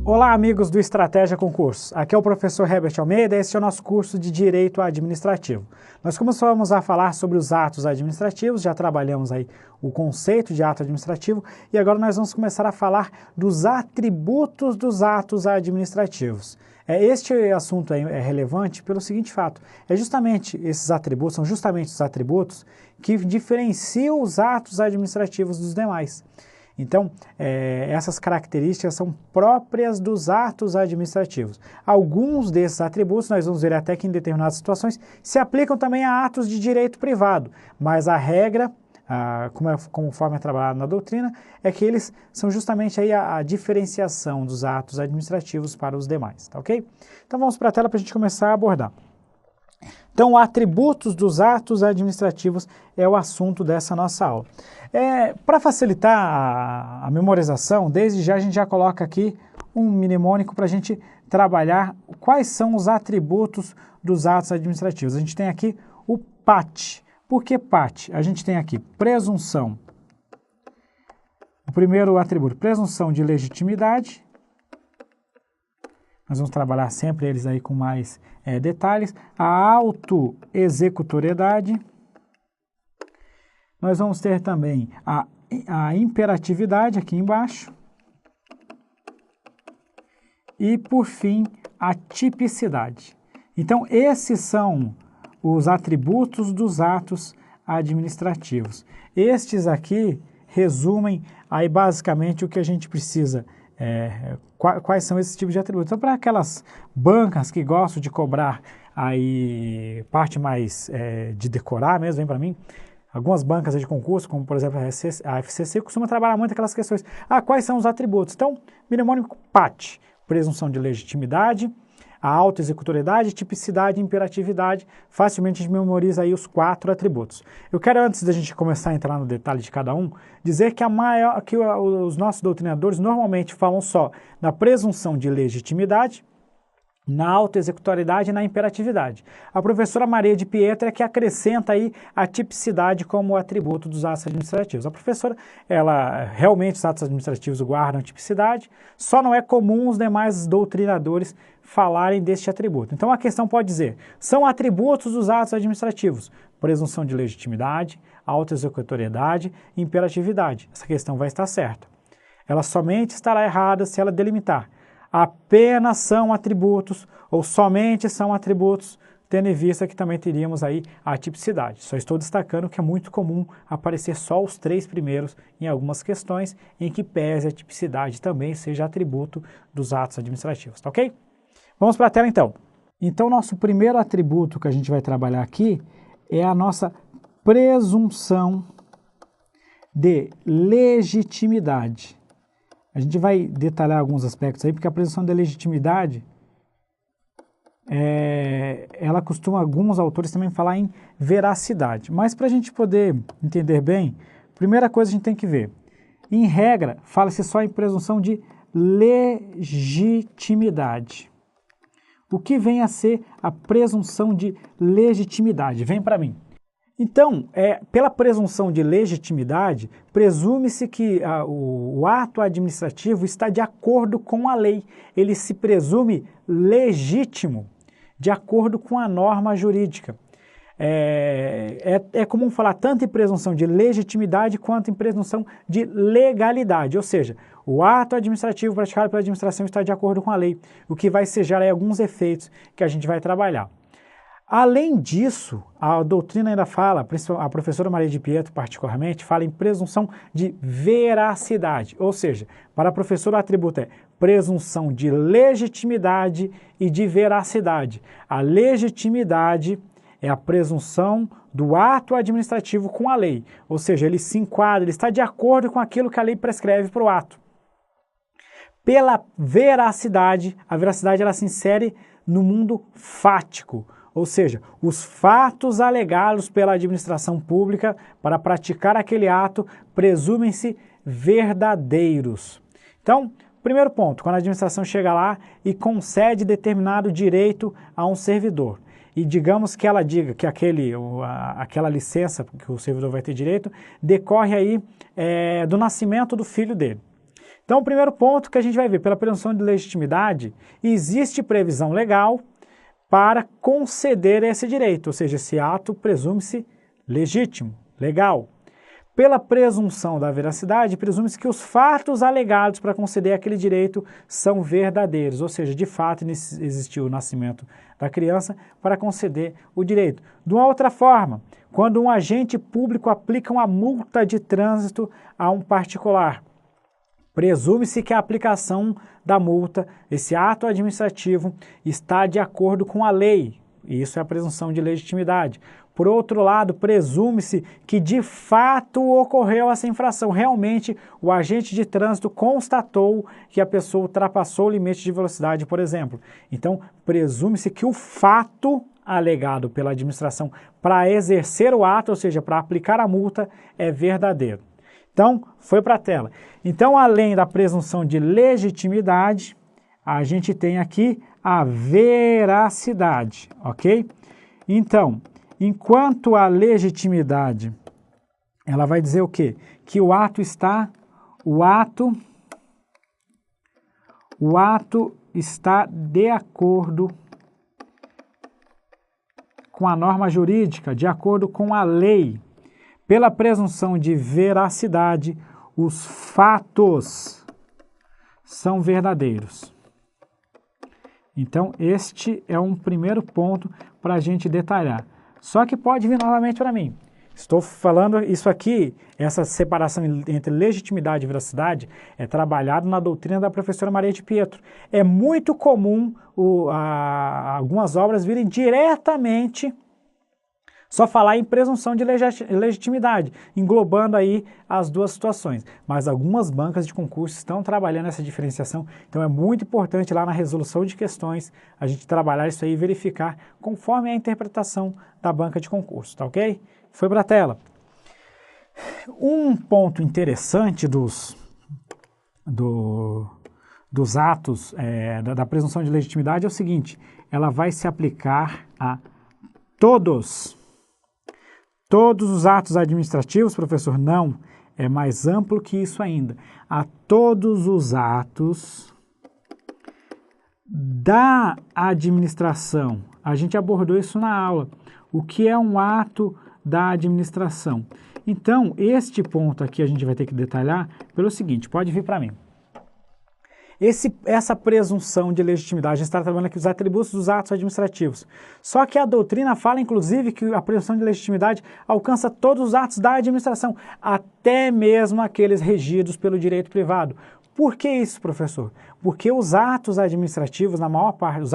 Olá, amigos do Estratégia Concursos. Aqui é o professor Herbert Almeida e este é o nosso curso de Direito Administrativo. Nós começamos a falar sobre os atos administrativos, já trabalhamos aí o conceito de ato administrativo e agora nós vamos começar a falar dos atributos dos atos administrativos. Este assunto é relevante pelo seguinte fato, são justamente os atributos que diferenciam os atos administrativos dos demais. Então, essas características são próprias dos atos administrativos. Alguns desses atributos, nós vamos ver até que em determinadas situações, se aplicam também a atos de direito privado, mas a regra, conforme é trabalhado na doutrina, é que eles são justamente aí a diferenciação dos atos administrativos para os demais, tá ok? Então vamos para a tela para a gente começar a abordar. Então, atributos dos atos administrativos é o assunto dessa nossa aula. Para facilitar a memorização, desde já a gente já coloca aqui um mnemônico para a gente trabalhar quais são os atributos dos atos administrativos. A gente tem aqui o PAT. Por que PAT? A gente tem aqui presunção. O primeiro atributo, presunção de legitimidade. Nós vamos trabalhar sempre eles aí com mais detalhes. A autoexecutoriedade. Nós vamos ter também a imperatividade aqui embaixo. E, por fim, a tipicidade. Então, esses são os atributos dos atos administrativos. Estes aqui resumem aí basicamente o que a gente precisa. Quais são esses tipos de atributos? Então, para aquelas bancas que gostam de cobrar aí parte mais de decorar mesmo, vem para mim, algumas bancas de concurso, como por exemplo a FCC, costuma trabalhar muito aquelas questões. Quais são os atributos? Então, mnemônico PAT, presunção de legitimidade, a autoexecutoriedade, tipicidade e imperatividade. Facilmente a gente memoriza aí os 4 atributos. Eu quero, antes da gente começar a entrar no detalhe de cada um, dizer que os nossos doutrinadores normalmente falam só na presunção de legitimidade, na autoexecutoriedade e na imperatividade. A professora Maria de Pietra é que acrescenta aí a tipicidade como atributo dos atos administrativos. A professora, realmente os atos administrativos guardam tipicidade, só não é comum os demais doutrinadores falarem deste atributo. Então a questão pode dizer, são atributos dos atos administrativos, presunção de legitimidade, autoexecutoriedade e imperatividade. Essa questão vai estar certa. Ela somente estará errada se ela delimitar apenas são atributos ou somente são atributos, tendo em vista que também teríamos aí a tipicidade. Só estou destacando que é muito comum aparecer só os 3 primeiros em algumas questões em que pese a tipicidade também seja atributo dos atos administrativos, tá ok? Vamos para a tela então. Então, nosso primeiro atributo que a gente vai trabalhar aqui é a nossa presunção de legitimidade. A gente vai detalhar alguns aspectos aí, porque a presunção de legitimidade, ela costuma, alguns autores também falar em veracidade. Mas para a gente poder entender bem, primeira coisa a gente tem que ver. Em regra, fala-se só em presunção de legitimidade. O que vem a ser a presunção de legitimidade? Vem para mim. Então, pela presunção de legitimidade, presume-se que o ato administrativo está de acordo com a lei. Ele se presume legítimo, de acordo com a norma jurídica. É comum falar tanto em presunção de legitimidade quanto em presunção de legalidade, ou seja, o ato administrativo praticado pela administração está de acordo com a lei, o que vai gerar aí alguns efeitos que a gente vai trabalhar. Além disso, a doutrina ainda fala, a professora Maria de Pietro particularmente, fala em presunção de veracidade, ou seja, para a professora o atributo é presunção de legitimidade e de veracidade. A legitimidade é a presunção do ato administrativo com a lei, ou seja, ele se enquadra, ele está de acordo com aquilo que a lei prescreve para o ato. Pela veracidade, a veracidade ela se insere no mundo fático, ou seja, os fatos alegados pela administração pública para praticar aquele ato presumem-se verdadeiros. Então, primeiro ponto, quando a administração chega lá e concede determinado direito a um servidor, e digamos que ela diga que aquela licença que o servidor vai ter direito decorre aí do nascimento do filho dele. Então, o primeiro ponto que a gente vai ver, pela presunção de legitimidade, existe previsão legal para conceder esse direito, ou seja, esse ato presume-se legítimo, legal. Pela presunção da veracidade, presume-se que os fatos alegados para conceder aquele direito são verdadeiros, ou seja, de fato existiu o nascimento da criança para conceder o direito. De uma outra forma, quando um agente público aplica uma multa de trânsito a um particular, presume-se que a aplicação da multa, esse ato administrativo, está de acordo com a lei. Isso é a presunção de legitimidade. Por outro lado, presume-se que de fato ocorreu essa infração. Realmente, o agente de trânsito constatou que a pessoa ultrapassou o limite de velocidade, por exemplo. Então, presume-se que o fato alegado pela administração para exercer o ato, ou seja, para aplicar a multa, é verdadeiro. Então, foi para a tela. Então, além da presunção de legitimidade, a gente tem aqui a veracidade, ok? Então, enquanto a legitimidade, ela vai dizer o quê? Que o ato está de acordo com a norma jurídica, de acordo com a lei. Pela presunção de veracidade, os fatos são verdadeiros. Então, este é um primeiro ponto para a gente detalhar. Só que pode vir novamente para mim. Estou falando isso aqui, essa separação entre legitimidade e veracidade é trabalhado na doutrina da professora Maria de Pietro. É muito comum algumas obras virem diretamente só falar em presunção de legitimidade, englobando aí as duas situações. Mas algumas bancas de concurso estão trabalhando essa diferenciação, então é muito importante lá na resolução de questões a gente trabalhar isso aí e verificar conforme a interpretação da banca de concurso, tá ok? Foi para a tela. Um ponto interessante dos atos da presunção de legitimidade é o seguinte, ela vai se aplicar a todos os atos administrativos, professor? Não, é mais amplo que isso ainda. A todos os atos da administração. A gente abordou isso na aula. O que é um ato da administração? Então, este ponto aqui a gente vai ter que detalhar pelo seguinte, pode vir para mim. Essa presunção de legitimidade, a gente está trabalhando aqui os atributos dos atos administrativos. Só que a doutrina fala, inclusive, que a presunção de legitimidade alcança todos os atos da administração, até mesmo aqueles regidos pelo direito privado. Por que isso, professor? Porque os atos administrativos, na maior parte, os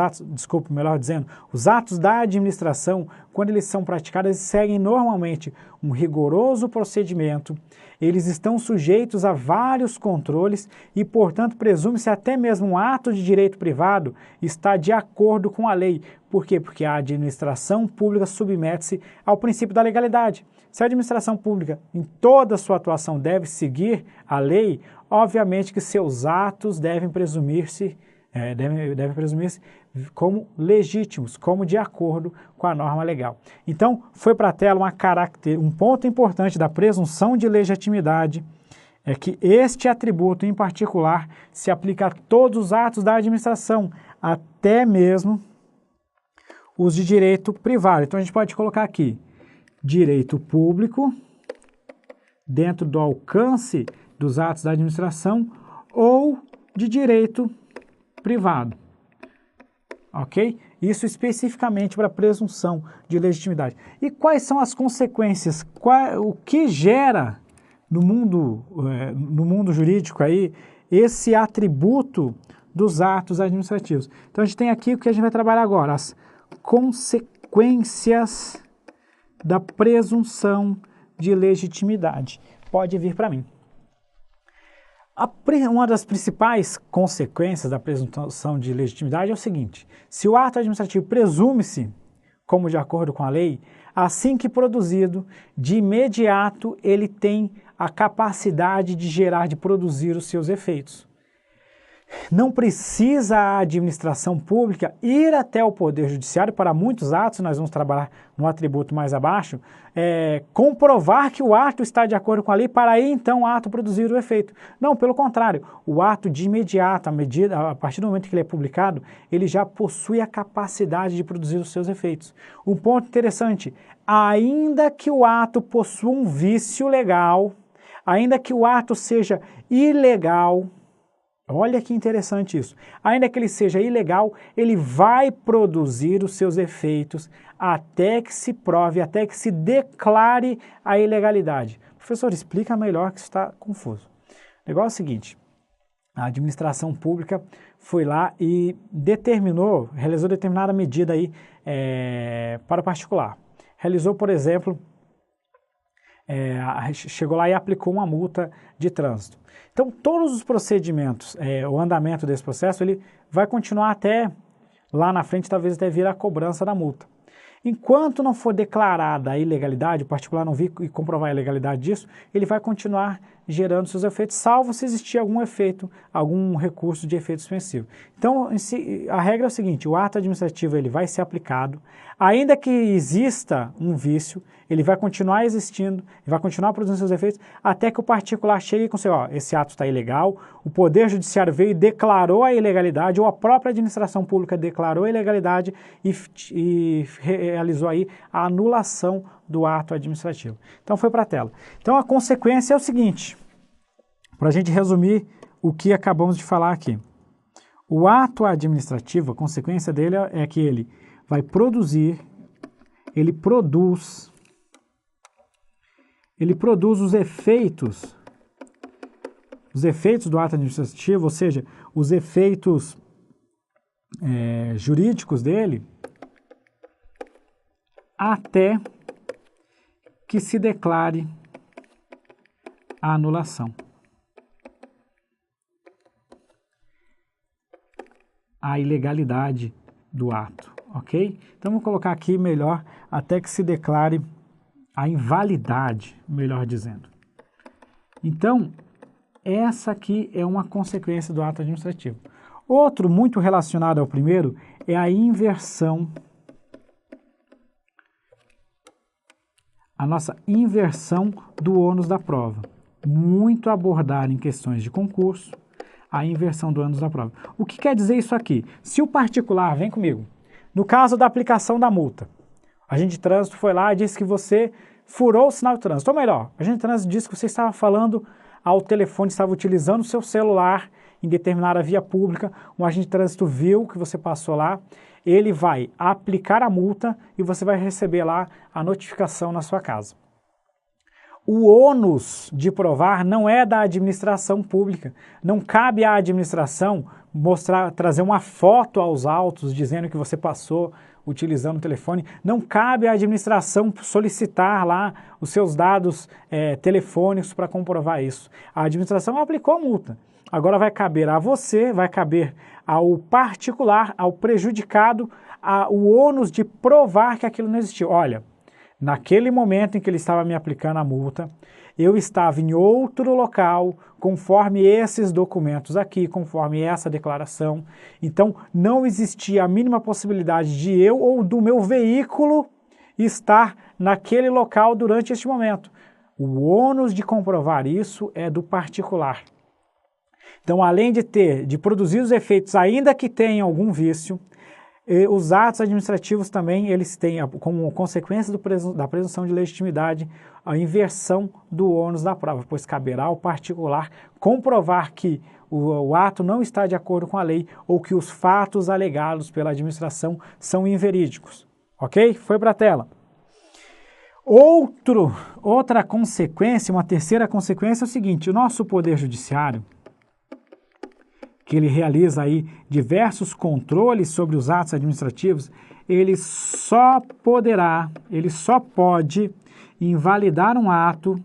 atos da administração, quando eles são praticados, eles seguem normalmente um rigoroso procedimento, eles estão sujeitos a vários controles e, portanto, presume-se até mesmo um ato de direito privado está de acordo com a lei. Por quê? Porque a administração pública submete-se ao princípio da legalidade. Se a administração pública, em toda a sua atuação, deve seguir a lei, obviamente que seus atos devem presumir-se como legítimos, como de acordo com a norma legal. Então, foi para a tela um ponto importante da presunção de legitimidade, é que este atributo em particular se aplica a todos os atos da administração, até mesmo os de direito privado. Então, a gente pode colocar aqui, direito público, dentro do alcance dos atos da administração, ou de direito privado, ok? Isso especificamente para a presunção de legitimidade. E quais são as consequências? O que gera no mundo jurídico aí esse atributo dos atos administrativos? Então a gente tem aqui o que a gente vai trabalhar agora, as consequências da presunção de legitimidade. Pode vir para mim. Uma das principais consequências da presunção de legitimidade é o seguinte: se o ato administrativo presume-se como de acordo com a lei, assim que produzido, de imediato ele tem a capacidade de produzir os seus efeitos. Não precisa a administração pública ir até o Poder Judiciário para muitos atos, nós vamos trabalhar no atributo mais abaixo, comprovar que o ato está de acordo com a lei para aí então o ato produzir o efeito. Não, pelo contrário, o ato de imediato, a partir do momento que ele é publicado, ele já possui a capacidade de produzir os seus efeitos. Um ponto interessante, ainda que o ato possua um vício legal, ainda que o ato seja ilegal, olha que interessante isso. Ainda que ele seja ilegal, ele vai produzir os seus efeitos até que se prove, até que se declare a ilegalidade. Professor, explica melhor que isso está confuso. O negócio é o seguinte, a administração pública foi lá e realizou determinada medida aí para o particular. Realizou, por exemplo, chegou lá e aplicou uma multa de trânsito. Então, todos os procedimentos, o andamento desse processo, ele vai continuar até lá na frente, talvez até vir a cobrança da multa. Enquanto não for declarada a ilegalidade, o particular não vir e comprovar a ilegalidade disso, ele vai continuar gerando seus efeitos, salvo se existir algum efeito, algum recurso de efeito suspensivo. Então, a regra é o seguinte, o ato administrativo ele vai ser aplicado, ainda que exista um vício, ele vai continuar existindo, ele vai continuar produzindo seus efeitos, até que o particular chegue com esse ato está ilegal, o Poder Judiciário veio e declarou a ilegalidade, ou a própria administração pública declarou a ilegalidade e realizou aí a anulação do ato administrativo. Então foi para a tela. Então a consequência é o seguinte, para a gente resumir o que acabamos de falar aqui. O ato administrativo, a consequência dele é que ele vai produzir, ele produz os efeitos do ato administrativo, ou seja, os efeitos jurídicos dele, até que se declare a anulação. A ilegalidade do ato, ok? Então, vou colocar aqui melhor, até que se declare a invalidade, melhor dizendo. Então, essa aqui é uma consequência do ato administrativo. Outro muito relacionado ao primeiro é a inversão. A nossa inversão do ônus da prova. Muito abordada em questões de concurso, a inversão do ônus da prova. O que quer dizer isso aqui? Se o particular, vem comigo, no caso da aplicação da multa, a agente de trânsito foi lá e disse que você furou o sinal de trânsito. Ou melhor, a agente de trânsito disse que você estava falando ao telefone, estava utilizando o seu celular em determinada via pública, um agente de trânsito viu que você passou lá, ele vai aplicar a multa e você vai receber lá a notificação na sua casa. O ônus de provar não é da administração pública, não cabe à administração trazer uma foto aos autos dizendo que você passou utilizando o telefone, não cabe à administração solicitar lá os seus dados telefônicos para comprovar isso. A administração aplicou a multa. Agora vai caber a você, vai caber ao particular, ao prejudicado, o ônus de provar que aquilo não existiu. Olha, naquele momento em que ele estava me aplicando a multa, eu estava em outro local, conforme esses documentos aqui, conforme essa declaração. Então, não existia a mínima possibilidade de eu ou do meu veículo estar naquele local durante este momento. O ônus de comprovar isso é do particular. Então, além de produzir os efeitos, ainda que tenham algum vício, os atos administrativos também, eles têm, como consequência da presunção de legitimidade, a inversão do ônus da prova, pois caberá ao particular comprovar que o ato não está de acordo com a lei ou que os fatos alegados pela administração são inverídicos. Ok? Foi para a tela. Outra consequência, uma terceira consequência é o seguinte, o nosso Poder Judiciário, que ele realiza aí diversos controles sobre os atos administrativos, ele só pode invalidar um ato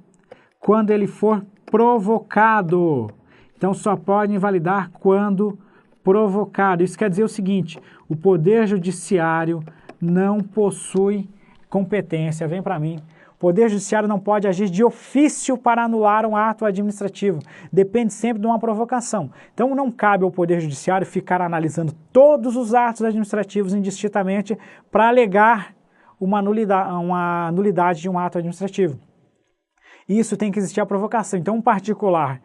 quando ele for provocado. Então, só pode invalidar quando provocado. Isso quer dizer o seguinte, o Poder Judiciário não possui competência, vem para mim, O Poder Judiciário não pode agir de ofício para anular um ato administrativo. Depende sempre de uma provocação. Então, não cabe ao Poder Judiciário ficar analisando todos os atos administrativos indistintamente para alegar uma nulidade de um ato administrativo. Isso tem que existir a provocação. Então, um particular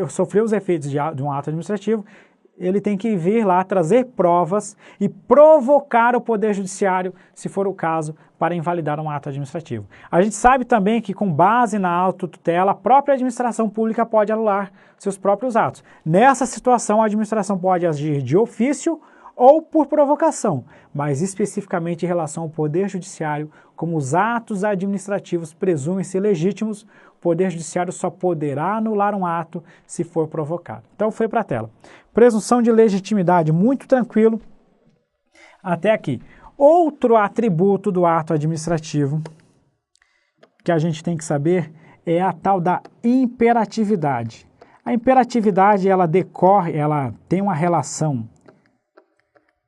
sofreu os efeitos de um ato administrativo, ele tem que vir lá trazer provas e provocar o Poder Judiciário, se for o caso, para invalidar um ato administrativo. A gente sabe também que, com base na autotutela, a própria administração pública pode anular seus próprios atos. Nessa situação, a administração pode agir de ofício ou por provocação, mas especificamente em relação ao Poder Judiciário, como os atos administrativos presumem-se legítimos, o Poder Judiciário só poderá anular um ato se for provocado. Então foi para a tela. Presunção de legitimidade, muito tranquilo até aqui. Outro atributo do ato administrativo que a gente tem que saber é a tal da imperatividade. A imperatividade, ela tem uma relação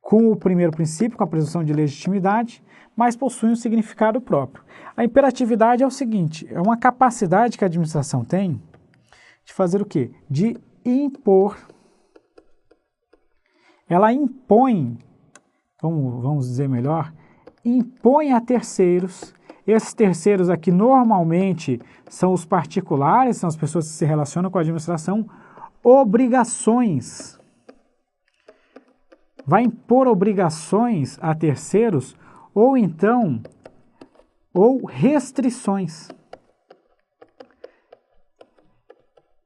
com o primeiro princípio, com a presunção de legitimidade, mas possui um significado próprio. A imperatividade é o seguinte, é uma capacidade que a administração tem de fazer o quê? De impor. Ela impõe, vamos dizer melhor, impõe a terceiros. Esses terceiros aqui normalmente são os particulares, são as pessoas que se relacionam com a administração, obrigações. Vai impor obrigações a terceiros ou restrições.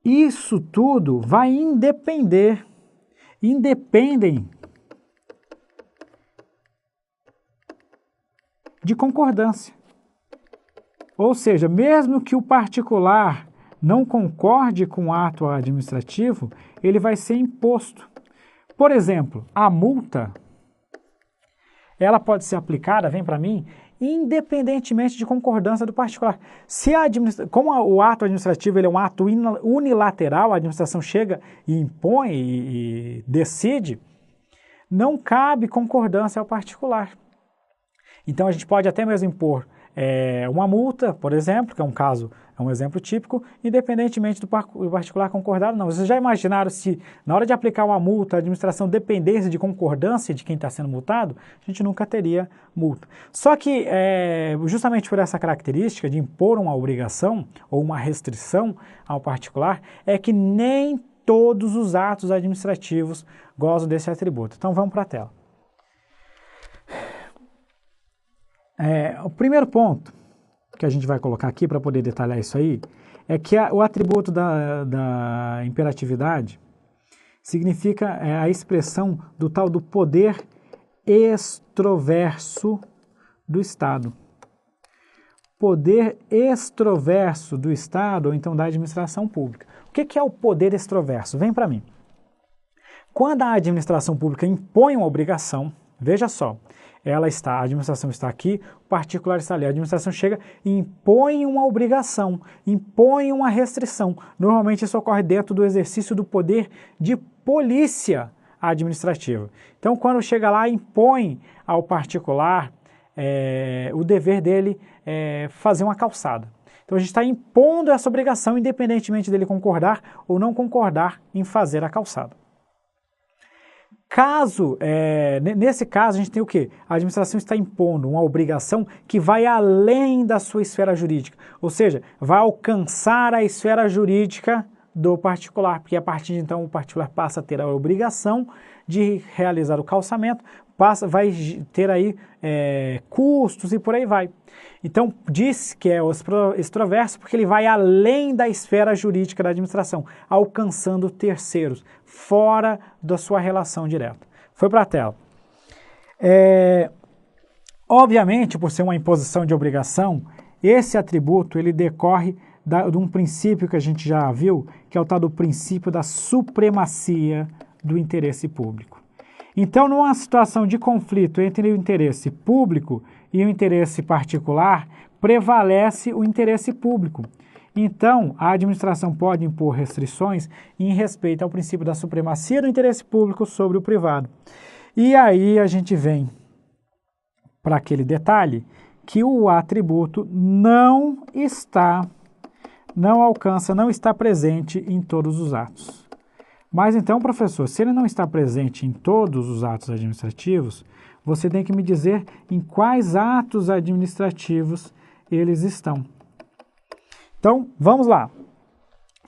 Isso tudo vai independem de concordância. Ou seja, mesmo que o particular não concorde com o ato administrativo, ele vai ser imposto. Por exemplo, a multa, ela pode ser aplicada, vem para mim, independentemente de concordância do particular. Como o ato administrativo ele é um ato unilateral, a administração chega e impõe e decide, não cabe concordância ao particular. Então a gente pode até mesmo impor uma multa, por exemplo, que é um exemplo típico, independentemente do particular concordar ou não. Vocês já imaginaram se, na hora de aplicar uma multa, a administração dependesse de concordância de quem está sendo multado? A gente nunca teria multa. Só que, justamente por essa característica de impor uma obrigação ou uma restrição ao particular, é que nem todos os atos administrativos gozam desse atributo. Então vamos para a tela. O primeiro ponto que a gente vai colocar aqui para poder detalhar isso aí é que o atributo da imperatividade significa a expressão do tal do poder extroverso do Estado. Poder extroverso do Estado ou então da administração pública. O que é o poder extroverso? Vem para mim. Quando a administração pública impõe uma obrigação, veja só, a administração está aqui, o particular está ali. A administração chega e impõe uma obrigação, impõe uma restrição. Normalmente isso ocorre dentro do exercício do poder de polícia administrativa. Então, quando chega lá, impõe ao particular o dever dele fazer uma calçada. Então, a gente está impondo essa obrigação, independentemente dele concordar ou não concordar em fazer a calçada. Nesse caso, a gente tem o quê? A administração está impondo uma obrigação que vai além da sua esfera jurídica, ou seja, vai alcançar a esfera jurídica do particular, porque a partir de então o particular passa a ter a obrigação de realizar o calçamento, vai ter aí custos e por aí vai. Então, diz que é o extroverso porque ele vai além da esfera jurídica da administração, alcançando terceiros, fora da sua relação direta. Foi para a tela. Obviamente, por ser uma imposição de obrigação, esse atributo ele decorre de um princípio que a gente já viu, que é o tal do princípio da supremacia do interesse público. Então, numa situação de conflito entre o interesse público e o interesse particular, prevalece o interesse público. Então, a administração pode impor restrições em respeito ao princípio da supremacia do interesse público sobre o privado. E aí a gente vem para aquele detalhe que o atributo não está presente em todos os atos. Mas então, professor, se ele não está presente em todos os atos administrativos, você tem que me dizer em quais atos administrativos eles estão. Então, vamos lá.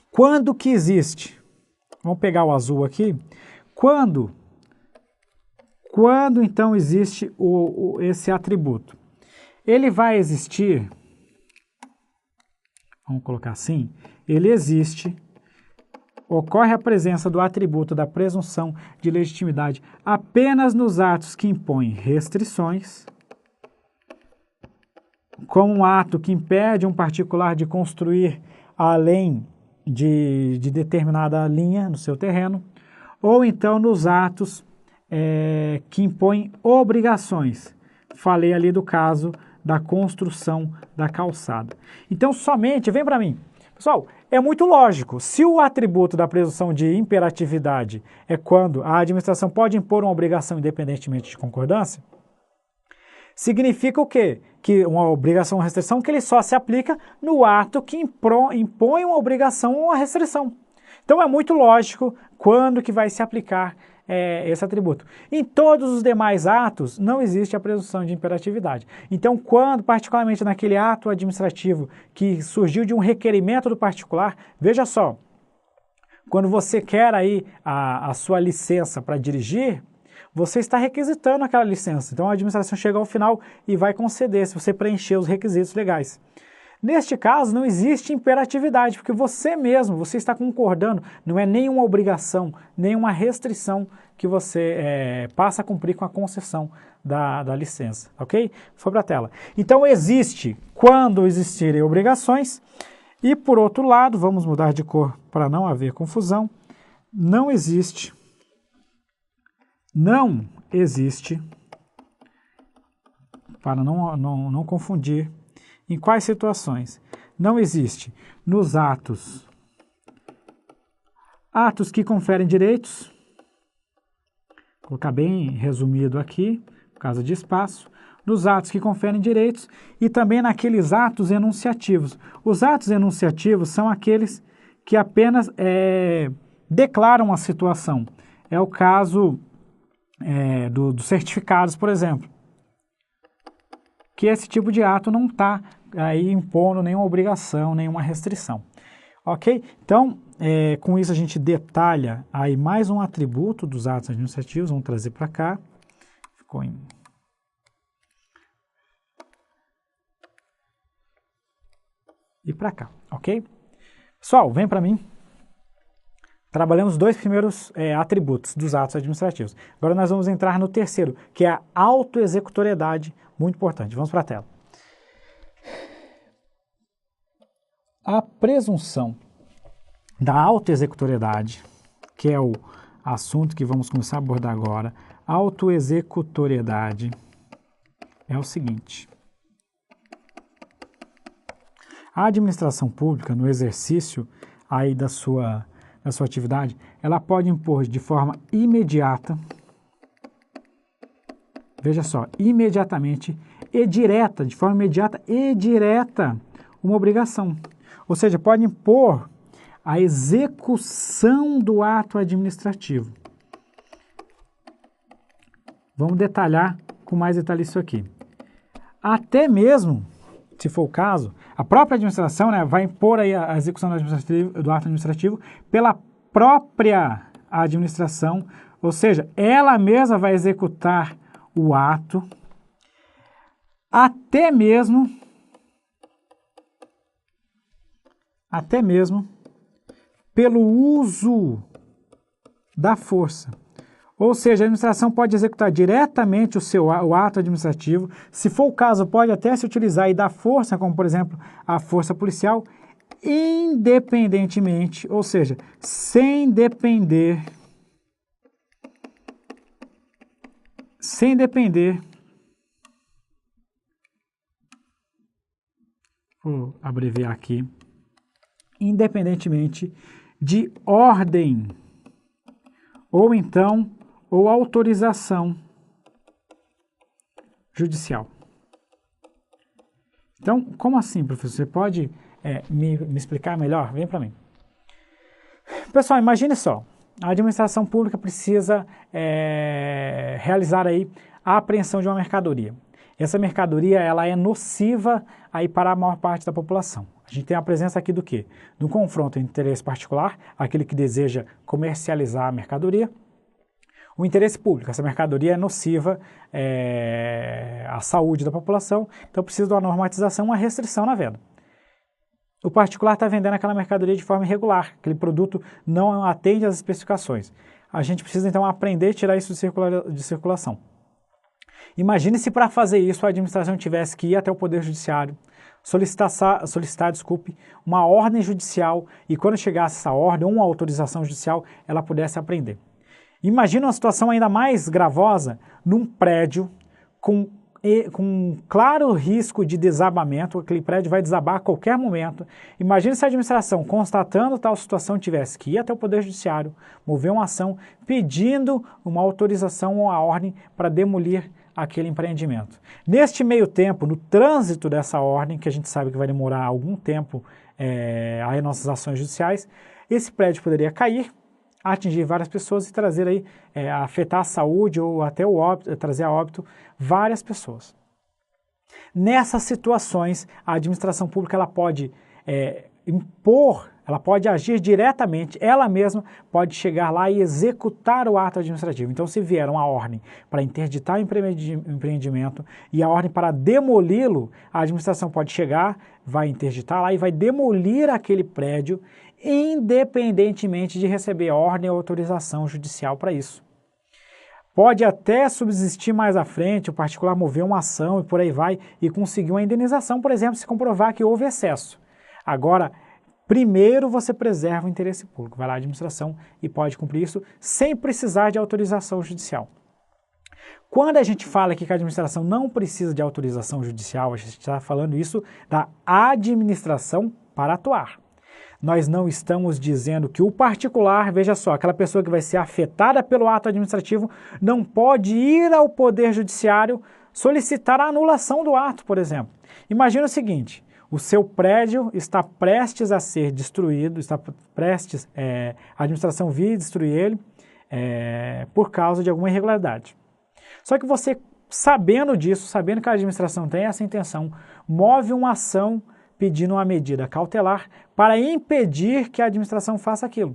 Quando que existe? Vamos pegar o azul aqui. Quando então existe esse atributo? Ele vai existir, vamos colocar assim, ele existe, ocorre a presença do atributo da presunção de legitimidade apenas nos atos que impõem restrições, como um ato que impede um particular de construir além de determinada linha no seu terreno, ou então nos atos que impõem obrigações. Falei ali do caso da construção da calçada. Então, somente, vem para mim. Pessoal, é muito lógico. Se o atributo da presunção de imperatividade é quando a administração pode impor uma obrigação independentemente de concordância, significa o quê? Que uma obrigação ou restrição que ele só se aplica no ato que impõe uma obrigação ou uma restrição. Então, é muito lógico quando que vai se aplicar esse atributo. Em todos os demais atos, não existe a presunção de imperatividade. Então, quando, particularmente naquele ato administrativo que surgiu de um requerimento do particular, veja só, quando você quer aí a sua licença para dirigir, você está requisitando aquela licença. Então, a administração chega ao final e vai conceder, se você preencher os requisitos legais. Neste caso, não existe imperatividade, porque você mesmo, você está concordando, não é nenhuma obrigação, nenhuma restrição que você passa a cumprir com a concessão da licença, ok? Foi para a tela. Então, existe quando existirem obrigações e, por outro lado, vamos mudar de cor para não haver confusão, não existe, para não confundir. Em quais situações? Não existe nos atos que conferem direitos, vou colocar bem resumido aqui, por causa de espaço, nos atos que conferem direitos e também naqueles atos enunciativos. Os atos enunciativos são aqueles que apenas declaram a situação. É o caso dos certificados, por exemplo, que esse tipo de ato não está aí impondo nenhuma obrigação, nenhuma restrição. Ok? Então, com isso a gente detalha aí mais um atributo dos atos administrativos, vamos trazer para cá. Ficou em... E para cá, ok? Pessoal, vem para mim. Trabalhamos os dois primeiros atributos dos atos administrativos. Agora nós vamos entrar no terceiro, que é a autoexecutoriedade, muito importante. Vamos para a tela. A presunção da autoexecutoriedade, que é o assunto que vamos começar a abordar agora, autoexecutoriedade é o seguinte. A administração pública, no exercício aí da sua atividade, ela pode impor de forma imediata, veja só, imediatamente e direta, de forma imediata e direta, uma obrigação. Ou seja, pode impor a execução do ato administrativo. Vamos detalhar com mais detalhe isso aqui. Até mesmo, se for o caso, a própria administração vai impor aí a execução do ato administrativo pela própria administração, ou seja, ela mesma vai executar o ato, até mesmo pelo uso da força. Ou seja, a administração pode executar diretamente o ato administrativo. Se for o caso, pode até se utilizar aí da força, como por exemplo a força policial, independentemente, ou seja, sem depender. Vou abreviar aqui. Independentemente de ordem ou autorização judicial. Então, como assim, professor? Você pode me explicar melhor? Vem para mim. Pessoal, imagine só, a administração pública precisa realizar aí a apreensão de uma mercadoria. Essa mercadoria ela é nociva aí para a maior parte da população. A gente tem a presença aqui do quê? Do confronto entre interesse particular, aquele que deseja comercializar a mercadoria, o interesse público, essa mercadoria é nociva à saúde da população, então precisa de uma normatização, uma restrição na venda. O particular está vendendo aquela mercadoria de forma irregular, aquele produto não atende às especificações. A gente precisa então aprender a tirar isso de circulação. Imagine se para fazer isso a administração tivesse que ir até o Poder Judiciário, solicitar uma ordem judicial e quando chegasse essa ordem ou uma autorização judicial, ela pudesse apreender. Imagina uma situação ainda mais gravosa num prédio com claro risco de desabamento, aquele prédio vai desabar a qualquer momento. Imagina se a administração, constatando tal situação, tivesse que ir até o Poder Judiciário, mover uma ação pedindo uma autorização ou a ordem para demolir aquele empreendimento. Neste meio tempo, no trânsito dessa ordem, que a gente sabe que vai demorar algum tempo aí nossas ações judiciais, esse prédio poderia cair, atingir várias pessoas e trazer aí, afetar a saúde ou até o óbito, trazer a óbito várias pessoas. Nessas situações, a administração pública ela pode impor, ela pode agir diretamente, ela mesma pode chegar lá e executar o ato administrativo. Então, se vier uma ordem para interditar o empreendimento e a ordem para demoli-lo, a administração pode chegar, vai interditar lá e vai demolir aquele prédio, independentemente de receber ordem ou autorização judicial para isso. Pode até subsistir mais à frente, o particular mover uma ação e por aí vai, e conseguir uma indenização, por exemplo, se comprovar que houve excesso. Agora, primeiro você preserva o interesse público, vai lá à administração e pode cumprir isso sem precisar de autorização judicial. Quando a gente fala aqui que a administração não precisa de autorização judicial, a gente está falando isso da administração para atuar. Nós não estamos dizendo que o particular, veja só, aquela pessoa que vai ser afetada pelo ato administrativo não pode ir ao Poder Judiciário solicitar a anulação do ato, por exemplo. Imagina o seguinte, o seu prédio está prestes a ser destruído, a administração vir destruir ele por causa de alguma irregularidade. Só que você, sabendo disso, sabendo que a administração tem essa intenção, move uma ação pedindo uma medida cautelar para impedir que a administração faça aquilo.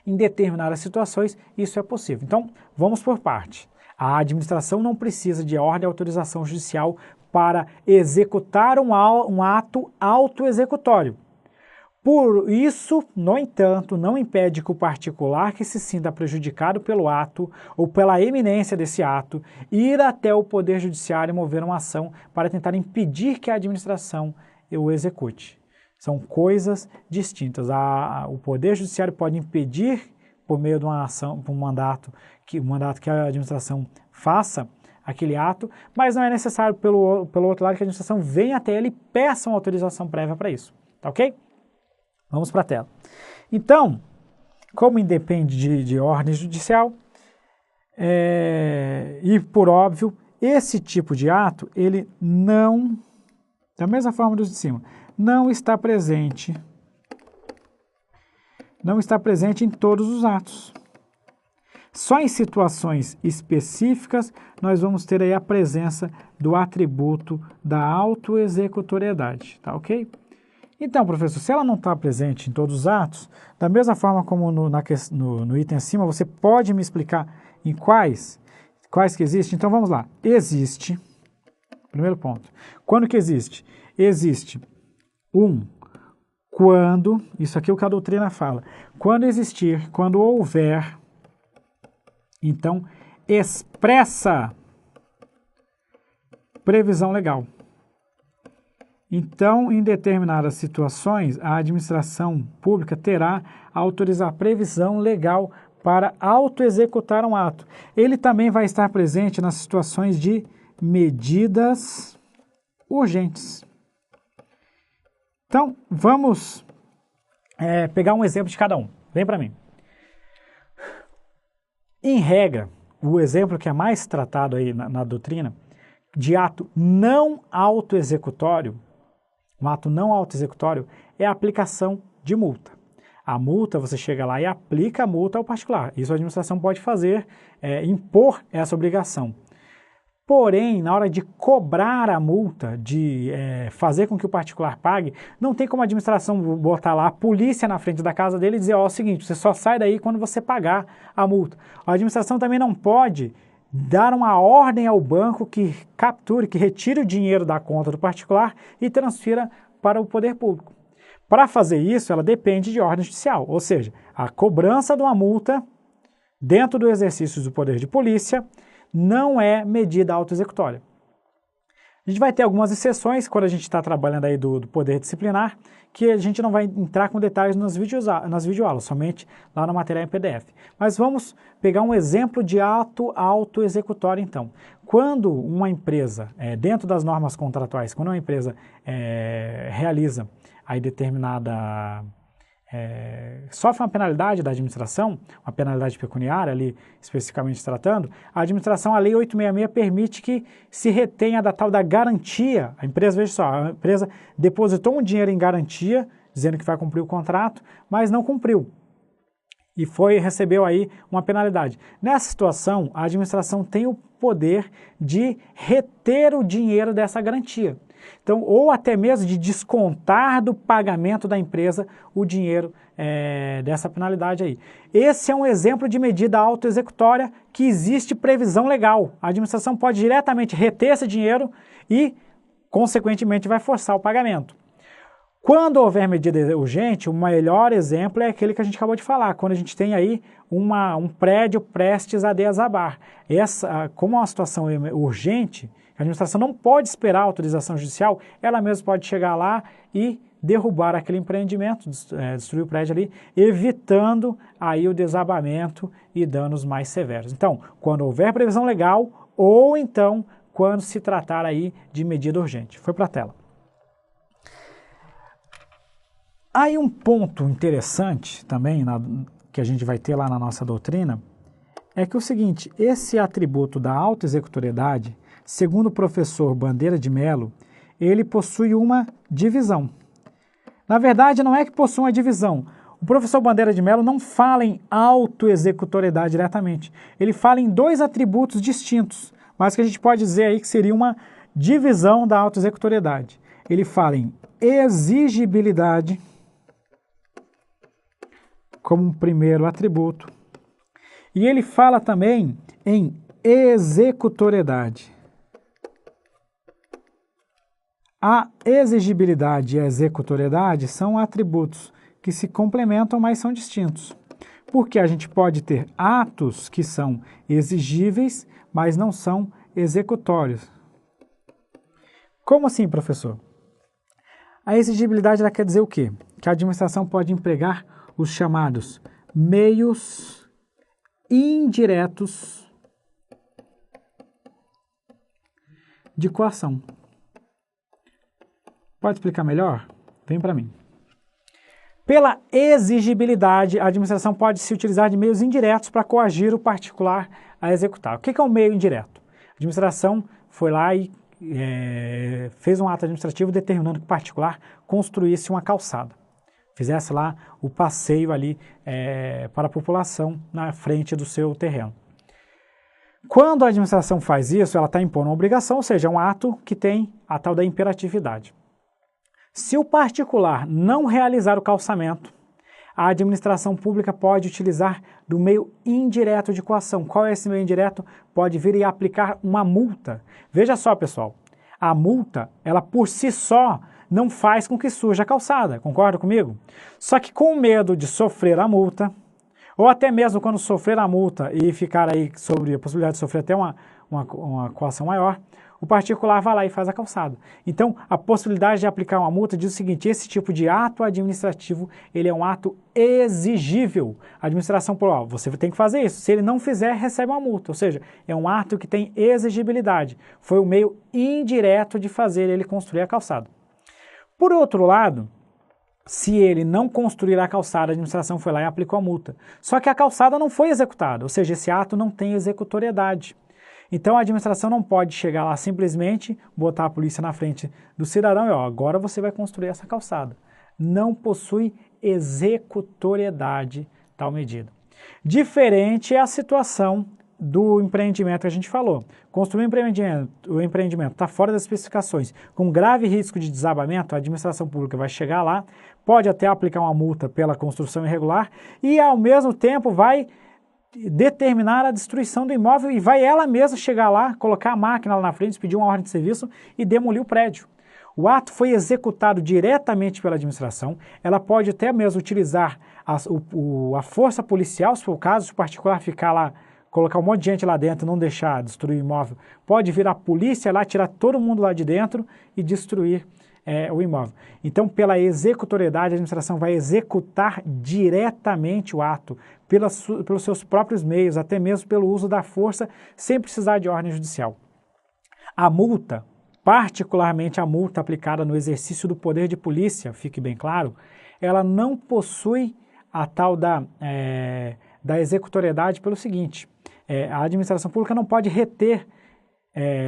Em determinadas situações, isso é possível. Então, vamos por parte. A administração não precisa de ordem e autorização judicial para executar um ato autoexecutório. Por isso, no entanto, não impede que o particular que se sinta prejudicado pelo ato ou pela eminência desse ato ir até o Poder Judiciário e mover uma ação para tentar impedir que a administração o execute. São coisas distintas. O Poder Judiciário pode impedir, por meio de uma ação, por um mandato que a administração faça aquele ato, mas não é necessário, pelo outro lado, que a administração venha até ele e peça uma autorização prévia para isso. Tá ok? Vamos para a tela. Então, como independe de ordem judicial, e por óbvio, esse tipo de ato, ele não, da mesma forma dos de cima, não está presente em todos os atos. Só em situações específicas nós vamos ter aí a presença do atributo da autoexecutoriedade, tá ok? Então, professor, se ela não está presente em todos os atos, da mesma forma como no item acima, você pode me explicar em quais que existe? Então, vamos lá. Existe, primeiro ponto. Quando que existe? Existe quando, isso aqui é o que a doutrina fala, quando existir, quando houver, então, expressa previsão legal. Então, em determinadas situações, a administração pública terá a autorizar previsão legal para autoexecutar um ato. Ele também vai estar presente nas situações de medidas urgentes. Então, vamos pegar um exemplo de cada um. Vem para mim. Em regra, o exemplo que é mais tratado aí na doutrina, de ato não autoexecutório, um ato não autoexecutório é a aplicação de multa. A multa, você chega lá e aplica a multa ao particular. Isso a administração pode fazer, impor essa obrigação. Porém, na hora de cobrar a multa, de fazer com que o particular pague, não tem como a administração botar lá a polícia na frente da casa dele e dizer, ó, é o seguinte, você só sai daí quando você pagar a multa. A administração também não pode dar uma ordem ao banco que capture, que retire o dinheiro da conta do particular e transfira para o poder público. Para fazer isso, ela depende de ordem judicial, ou seja, a cobrança de uma multa dentro do exercício do poder de polícia não é medida autoexecutória. A gente vai ter algumas exceções quando a gente está trabalhando aí do poder disciplinar, que a gente não vai entrar com detalhes nas videoaulas, somente lá no material em PDF. Mas vamos pegar um exemplo de ato autoexecutório então. Quando uma empresa, dentro das normas contratuais, quando uma empresa realiza aí determinada... sofre uma penalidade da administração, uma penalidade pecuniária ali especificamente tratando, a administração, a Lei 866 permite que se retenha da tal da garantia. A empresa, veja só, a empresa depositou um dinheiro em garantia, dizendo que vai cumprir o contrato, mas não cumpriu. E recebeu aí uma penalidade. Nessa situação, a administração tem o poder de reter o dinheiro dessa garantia. Então, ou até mesmo de descontar do pagamento da empresa o dinheiro dessa penalidade aí. Esse é um exemplo de medida autoexecutória que existe previsão legal. A administração pode diretamente reter esse dinheiro e, consequentemente, vai forçar o pagamento. Quando houver medida urgente, o melhor exemplo é aquele que a gente acabou de falar, quando a gente tem aí um prédio prestes a desabar. Como é uma situação urgente, a administração não pode esperar a autorização judicial, ela mesma pode chegar lá e derrubar aquele empreendimento, destruir o prédio ali, evitando aí o desabamento e danos mais severos. Então, quando houver previsão legal ou então quando se tratar aí de medida urgente. Foi para a tela. Aí um ponto interessante também, que a gente vai ter lá na nossa doutrina, é que o seguinte, esse atributo da autoexecutoriedade, segundo o professor Bandeira de Mello, ele possui uma divisão. Na verdade, não é que possui uma divisão. O professor Bandeira de Mello não fala em autoexecutoriedade diretamente. Ele fala em dois atributos distintos, mas que a gente pode dizer aí que seria uma divisão da autoexecutoriedade. Ele fala em exigibilidade como um primeiro atributo. E ele fala também em executoriedade. A exigibilidade e a executoriedade são atributos que se complementam, mas são distintos. Porque a gente pode ter atos que são exigíveis, mas não são executórios. Como assim, professor? A exigibilidade ela quer dizer o quê? Que a administração pode empregar os chamados meios indiretos de coação. Pode explicar melhor? Vem para mim. Pela exigibilidade, a administração pode se utilizar de meios indiretos para coagir o particular a executar. O que é um meio indireto? A administração foi lá e fez um ato administrativo determinando que o particular construísse uma calçada. Fizesse lá o passeio ali para a população na frente do seu terreno. Quando a administração faz isso, ela está impondo uma obrigação, ou seja, é um ato que tem a tal da imperatividade. Se o particular não realizar o calçamento, a administração pública pode utilizar do meio indireto de coação. Qual é esse meio indireto? Pode vir e aplicar uma multa. Veja só, pessoal, a multa, ela por si só não faz com que surja a calçada, concorda comigo? Só que com medo de sofrer a multa, ou até mesmo quando sofrer a multa e ficar aí sobre a possibilidade de sofrer até uma coação maior, o particular vai lá e faz a calçada. Então, a possibilidade de aplicar uma multa diz o seguinte, esse tipo de ato administrativo, ele é um ato exigível. A administração falou, você tem que fazer isso. Se ele não fizer, recebe uma multa. Ou seja, é um ato que tem exigibilidade. Foi o meio indireto de fazer ele construir a calçada. Por outro lado, se ele não construir a calçada, a administração foi lá e aplicou a multa. Só que a calçada não foi executada, ou seja, esse ato não tem executoriedade. Então a administração não pode chegar lá simplesmente, botar a polícia na frente do cidadão e agora você vai construir essa calçada. Não possui executoriedade tal medida. Diferente é a situação do empreendimento que a gente falou. Construir o empreendimento está fora das especificações, com grave risco de desabamento, a administração pública vai chegar lá, pode até aplicar uma multa pela construção irregular e, ao mesmo tempo, vai determinar a destruição do imóvel e vai ela mesma chegar lá, colocar a máquina lá na frente, pedir uma ordem de serviço e demolir o prédio. O ato foi executado diretamente pela administração, ela pode até mesmo utilizar a força policial, se for o caso, se o particular ficar lá, colocar um monte de gente lá dentro e não deixar destruir o imóvel, pode vir a polícia lá, tirar todo mundo lá de dentro e destruir o imóvel. Então, pela executoriedade, a administração vai executar diretamente o ato, pelos seus próprios meios, até mesmo pelo uso da força, sem precisar de ordem judicial. A multa, particularmente a multa aplicada no exercício do poder de polícia, fique bem claro, ela não possui a tal da executoriedade pelo seguinte, a administração pública não pode reter,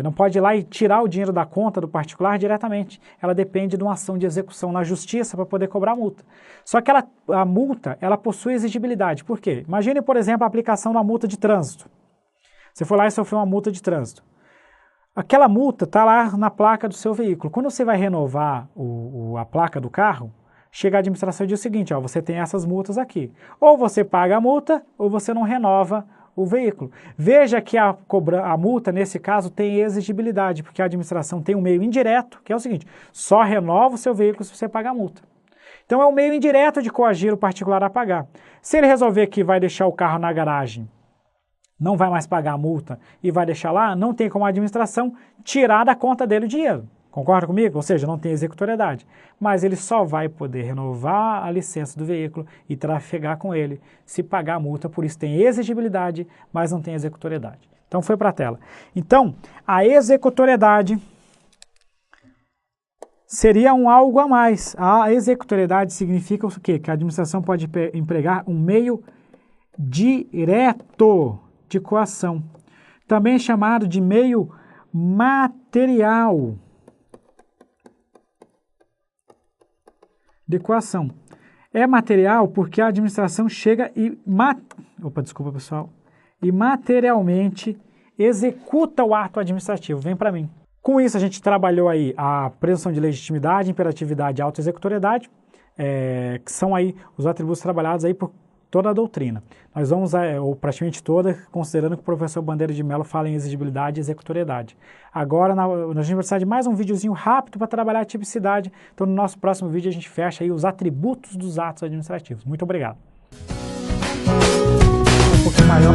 não pode ir lá e tirar o dinheiro da conta do particular diretamente. Ela depende de uma ação de execução na justiça para poder cobrar a multa. Só que a multa, ela possui exigibilidade. Por quê? Imagine, por exemplo, a aplicação de uma multa de trânsito. Você foi lá e sofreu uma multa de trânsito. Aquela multa está lá na placa do seu veículo. Quando você vai renovar a placa do carro, chega a administração e diz o seguinte, você tem essas multas aqui. Ou você paga a multa, ou você não renova o veículo. Veja que a multa, nesse caso, tem exigibilidade, porque a administração tem um meio indireto, que é o seguinte, só renova o seu veículo se você pagar a multa. Então é um meio indireto de coagir o particular a pagar. Se ele resolver que vai deixar o carro na garagem, não vai mais pagar a multa e vai deixar lá, não tem como a administração tirar da conta dele o dinheiro. Concorda comigo? Ou seja, não tem executoriedade. Mas ele só vai poder renovar a licença do veículo e trafegar com ele se pagar a multa, por isso tem exigibilidade, mas não tem executoriedade. Então foi para a tela. Então, a executoriedade seria um algo a mais. A executoriedade significa o quê? Que a administração pode empregar um meio direto de coação, também chamado de meio material de coação. É material porque a administração chega e materialmente executa o ato administrativo. Vem para mim. Com isso a gente trabalhou aí a presunção de legitimidade, imperatividade e autoexecutoriedade, que são aí os atributos trabalhados aí por toda a doutrina. Nós vamos, ou praticamente toda, considerando que o professor Bandeira de Mello fala em exigibilidade e executoriedade. Agora, nós vamos precisar de mais um videozinho rápido para trabalhar a tipicidade. Então, no nosso próximo vídeo, a gente fecha aí os atributos dos atos administrativos. Muito obrigado. Um pouquinho maior.